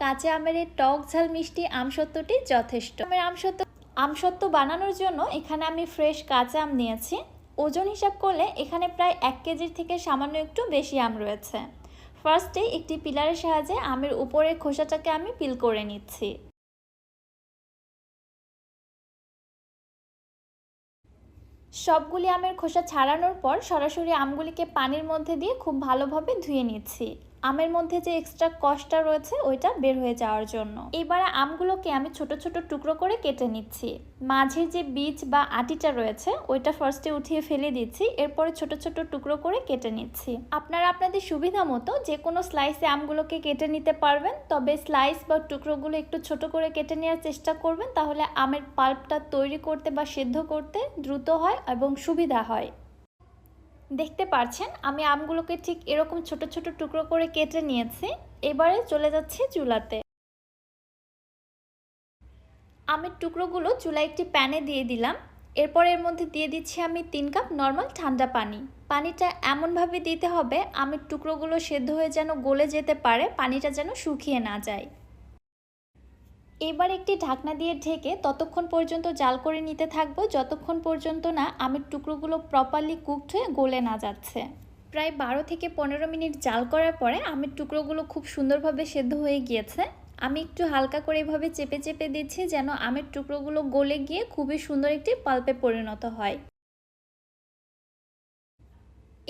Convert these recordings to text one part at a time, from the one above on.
কাঁচা আমের এই টক ঝাল মিষ্টি আমসত্ত্বটি যথেষ্ট। আমসত্ত্ব বানানোর জন্য এখানে আমি ফ্রেশ কাঁচা আম নিয়েছি। ওজন হিসাব করলে এখানে প্রায় 1 কেজির থেকে সামান্য একটু বেশি আম রয়েছে। ফার্স্টে একটি পিলারের সাহায্যে আমের উপরের খোসাটাকে আমি পিল করে নিচ্ছি। সবগুলি আমের খোসা ছাড়ানোর পর সরাসরি আমগুলিকে পানির মধ্যে দিয়ে খুব ভালোভাবে ধুয়ে নিচ্ছি, আমের মধ্যে যে এক্সট্রা কষটা রয়েছে ওইটা বের হয়ে যাওয়ার জন্য। এবারে আমগুলোকে আমি ছোট ছোট টুকরো করে কেটে নিচ্ছি। মাঝের যে বীজ বা আটিটা রয়েছে ওইটা ফার্স্টে উঠিয়ে ফেলে দিচ্ছি, এরপরে ছোট ছোট টুকরো করে কেটে নিচ্ছি। আপনারা আপনাদের সুবিধা মতো যে কোনো স্লাইসে আমগুলোকে কেটে নিতে পারবেন, তবে স্লাইস বা টুকরোগুলো একটু ছোট করে কেটে নেওয়ার চেষ্টা করবেন, তাহলে আমের পাল্পটা তৈরি করতে বা সেদ্ধ করতে দ্রুত হয় এবং সুবিধা হয়। দেখতে পাচ্ছেন আমি আমগুলোকে ঠিক এরকম ছোট ছোট টুকরো করে কেটে নিয়েছি। এবারে চলে যাচ্ছি চুলাতে। আমের টুকরোগুলো চুলায় একটি প্যানে দিয়ে দিলাম। এরপর এর মধ্যে দিয়ে দিচ্ছি আমি 3 কাপ নর্মাল ঠান্ডা পানি। পানিটা এমনভাবে দিতে হবে আমের টুকরোগুলো সেদ্ধ হয়ে যেন গলে যেতে পারে, পানিটা যেন শুকিয়ে না যায়। এবার একটি ঢাকনা দিয়ে ঢেকে ততক্ষণ পর্যন্ত জাল করে নিতে থাকবো যতক্ষণ পর্যন্ত না আমের টুকরোগুলো প্রপারলি কুকড হয়ে গলে না যাচ্ছে। প্রায় 12 থেকে 15 মিনিট জাল করার পরে আমের টুকরোগুলো খুব সুন্দরভাবে সেদ্ধ হয়ে গিয়েছে। আমি একটু হালকা করে এভাবে চেপে চেপে দিচ্ছি যেন আমের টুকরোগুলো গলে গিয়ে খুবই সুন্দর একটি পাল্পে পরিণত হয়।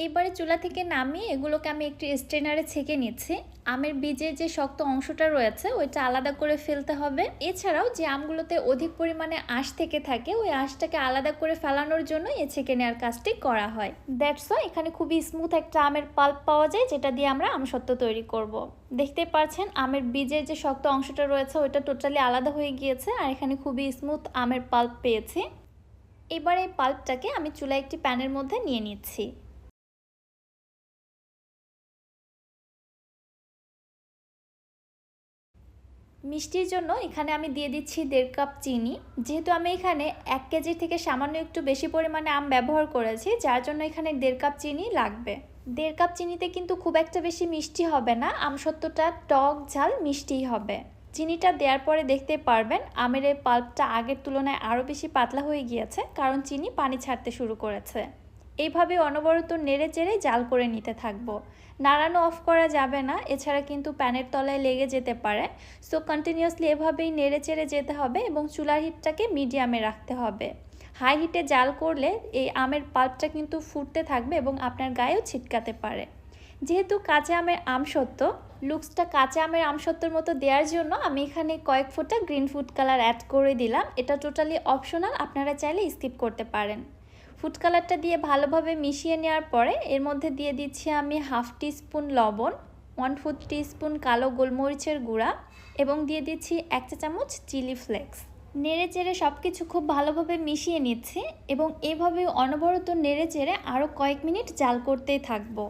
এবারে চুলা থেকে নামিয়ে এগুলোকে আমি একটু স্ট্রেনারে ছেঁকে নিচ্ছি। আমের বীজের যে শক্ত অংশটা রয়েছে ওইটা আলাদা করে ফেলতে হবে। এছাড়াও যে আমগুলোতে অধিক পরিমাণে আঁশ থেকে থাকে ওই আঁশটাকে আলাদা করে ফেলানোর জন্য এই ছেঁকে নেওয়ার কাজটি করা হয়। দ্যাটস ওয়াই এখানে খুবই স্মুথ একটা আমের পাল্প পাওয়া যায়, যেটা দিয়ে আমরা আমসত্ত্ব তৈরি করব। দেখতে পাচ্ছেন আমের বীজের যে শক্ত অংশটা রয়েছে ওইটা টোটালি আলাদা হয়ে গিয়েছে, আর এখানে খুবই স্মুথ আমের পাল্প পেয়েছি। এবার এই পাল্পটাকে আমি চুলায় একটি প্যানের মধ্যে নিয়ে নিচ্ছি। মিষ্টির জন্য এখানে আমি দিয়ে দিচ্ছি 1.5 কাপ চিনি। যেহেতু আমি এখানে 1 কেজি থেকে সামান্য একটু বেশি পরিমাণে আম ব্যবহার করেছি, যার জন্য এখানে 1.5 কাপ চিনি লাগবে। 1.5 কাপ চিনিতে কিন্তু খুব একটা বেশি মিষ্টি হবে না, আমসত্ত্বটা টক ঝাল মিষ্টিই হবে। চিনিটা দেওয়ার পরে দেখতে পারবেন আমের এই পাল্পটা আগের তুলনায় আরও বেশি পাতলা হয়ে গিয়েছে, কারণ চিনি পানি ছাড়তে শুরু করেছে। এইভাবে অনবরত নেড়ে চেড়ে জাল করে নিতে থাকবো। নাড়ানো অফ করা যাবে না, এছাড়া কিন্তু প্যানের তলায় লেগে যেতে পারে। সো কন্টিনিউয়াসলি এভাবেই নেড়ে চেড়ে যেতে হবে এবং চুলার হিটটাকে মিডিয়ামে রাখতে হবে। হাই হিটে জাল করলে এই আমের পাল্পটা কিন্তু ফুটতে থাকবে এবং আপনার গায়েও ছিটকাতে পারে। যেহেতু কাঁচা আমের আমসত্ত্ব, লুকসটা কাঁচা আমের আমসত্ত্বর মতো দেওয়ার জন্য আমি এখানে কয়েক ফোঁটা গ্রিন ফুড কালার অ্যাড করে দিলাম। এটা টোটালি অপশনাল, আপনারা চাইলে স্কিপ করতে পারেন। ফুড কালারটা দিয়ে ভালোভাবে মিশিয়ে নেওয়ার পরে এর মধ্যে দিয়ে দিচ্ছি আমি 1/2 টিস্পুন লবণ, 1/4 টিস্পুন কালো গোলমরিচের গুঁড়া এবং দিয়ে দিচ্ছি 1 চা চামচ চিলি ফ্লেক্স। নেড়ে চেড়ে সব কিছু খুব ভালোভাবে মিশিয়ে নিচ্ছি এবং এভাবে অনবরত নেড়ে চেড়ে আরও কয়েক মিনিট জাল করতেই থাকবো।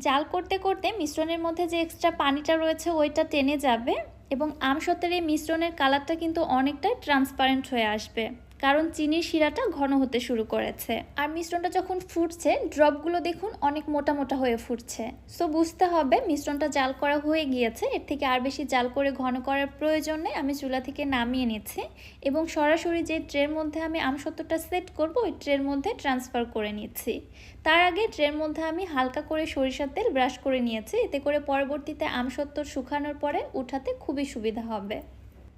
জাল করতে করতে মিশ্রণের মধ্যে যে এক্সট্রা পানিটা রয়েছে ওইটা টেনে যাবে এবং আমসত্ত্বের এই মিশ্রণের কালারটা কিন্তু অনেকটাই ট্রান্সপারেন্ট হয়ে আসবে, কারণ চিনির শিরাটা ঘন হতে শুরু করেছে। আর মিশ্রণটা যখন ফুটছে ড্রপগুলো দেখুন অনেক মোটা মোটা হয়ে ফুটছে। সো বুঝতে হবে মিশ্রণটা জাল করা হয়ে গিয়েছে, এর থেকে আর বেশি জাল করে ঘন করার প্রয়োজন নেই। আমি চুলা থেকে নামিয়ে নিচ্ছি এবং সরাসরি যে ট্রের মধ্যে আমি আমসত্ত্বটা সেট করব ওই ট্রের মধ্যে ট্রান্সফার করে নিচ্ছি। তার আগে ট্রের মধ্যে আমি হালকা করে সরিষার তেল ব্রাশ করে নিয়েছি, এতে করে পরবর্তীতে আমসত্ত্ব শুকানোর পরে উঠাতে খুবই সুবিধা হবে।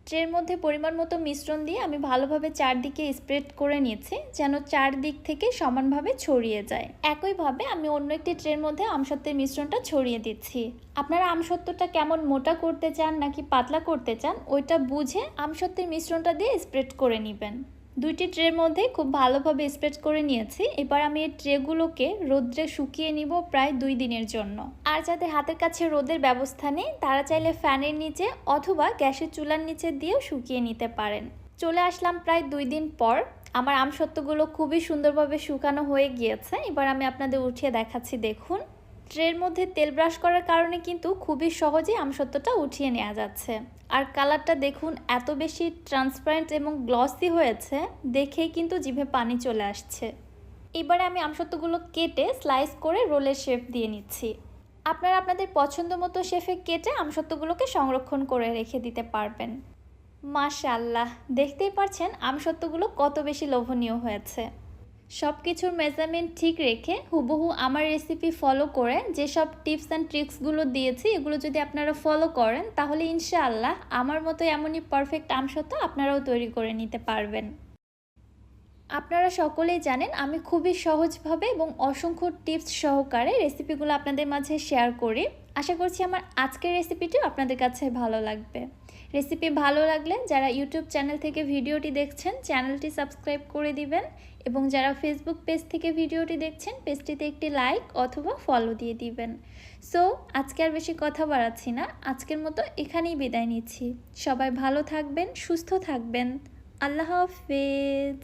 ট্রের মধ্যে পরিমাণ মতো মিশ্রণ দিয়ে আমি ভালোভাবে চারদিকে স্প্রেড করে নিয়েছি যেন চারদিক থেকে সমানভাবে ছড়িয়ে যায়। একইভাবে আমি অন্য একটি ট্রের মধ্যে আমসত্ত্বের মিশ্রণটা ছড়িয়ে দিচ্ছি। আপনারা আমসত্ত্বটা কেমন মোটা করতে চান নাকি পাতলা করতে চান ওইটা বুঝে আমসত্ত্বের মিশ্রণটা দিয়ে স্প্রেড করে নেবেন। দুইটি ট্রের মধ্যে খুব ভালোভাবে স্প্রেড করে নিয়েছি। এবার আমি এই ট্রেগুলোকে রোদ্রে শুকিয়ে নিব প্রায় 2 দিনের জন্য। আর যাদের হাতের কাছে রোদের ব্যবস্থা নেই তারা চাইলে ফ্যানের নিচে অথবা গ্যাসের চুলার নিচে দিয়েও শুকিয়ে নিতে পারেন। চলে আসলাম প্রায় 2 দিন পর। আমার আমসত্ত্বগুলো খুবই সুন্দরভাবে শুকানো হয়ে গিয়েছে। এবার আমি আপনাদের উঠিয়ে দেখাচ্ছি, দেখুন ট্রের মধ্যে তেল ব্রাশ করার কারণে কিন্তু খুবই সহজেই আমসত্ত্বটা উঠিয়ে নেওয়া যাচ্ছে। আর কালারটা দেখুন এত বেশি ট্রান্সপারেন্ট এবং গ্লসি হয়েছে, দেখেই কিন্তু জিভে পানি চলে আসছে। এবারে আমি আমসত্ত্বগুলো কেটে স্লাইস করে রোলের শেপ দিয়ে নিচ্ছি। আপনারা আপনাদের পছন্দ মতো শেফে কেটে আমসত্ত্বগুলোকে সংরক্ষণ করে রেখে দিতে পারবেন। মাশাআল্লাহ, দেখতেই পাচ্ছেন আমসত্ত্বগুলো কত বেশি লোভনীয় হয়েছে। সব কিছুর মেজারমেন্ট ঠিক রেখে হুবহু আমার রেসিপি ফলো করে যেসব টিপস অ্যান্ড ট্রিক্সগুলো দিয়েছি এগুলো যদি আপনারা ফলো করেন তাহলে ইনশাআল্লাহ আমার মতো এমনই পারফেক্ট আমসত্ত্ব আপনারাও তৈরি করে নিতে পারবেন। আপনারা সকলেই জানেন আমি খুবই সহজভাবে এবং অসংখ্য টিপস সহকারে রেসিপিগুলো আপনাদের মাঝে শেয়ার করি। আশা করছি আমার আজকের রেসিপিটিও আপনাদের কাছে ভালো লাগবে। রেসিপি ভালো লাগলে যারা ইউটিউব চ্যানেল থেকে ভিডিওটি দেখছেন চ্যানেলটি সাবস্ক্রাইব করে দিবেন, এবং যারা ফেসবুক পেজ থেকে ভিডিওটি দেখছেন পেজটিতে একটি লাইক অথবা ফলো দিয়ে দিবেন। সো আজকে আর বেশি কথা বাড়াচ্ছি না, আজকের মতো এখানেই বিদায় নিচ্ছি। সবাই ভালো থাকবেন, সুস্থ থাকবেন। আল্লাহ হাফেজ।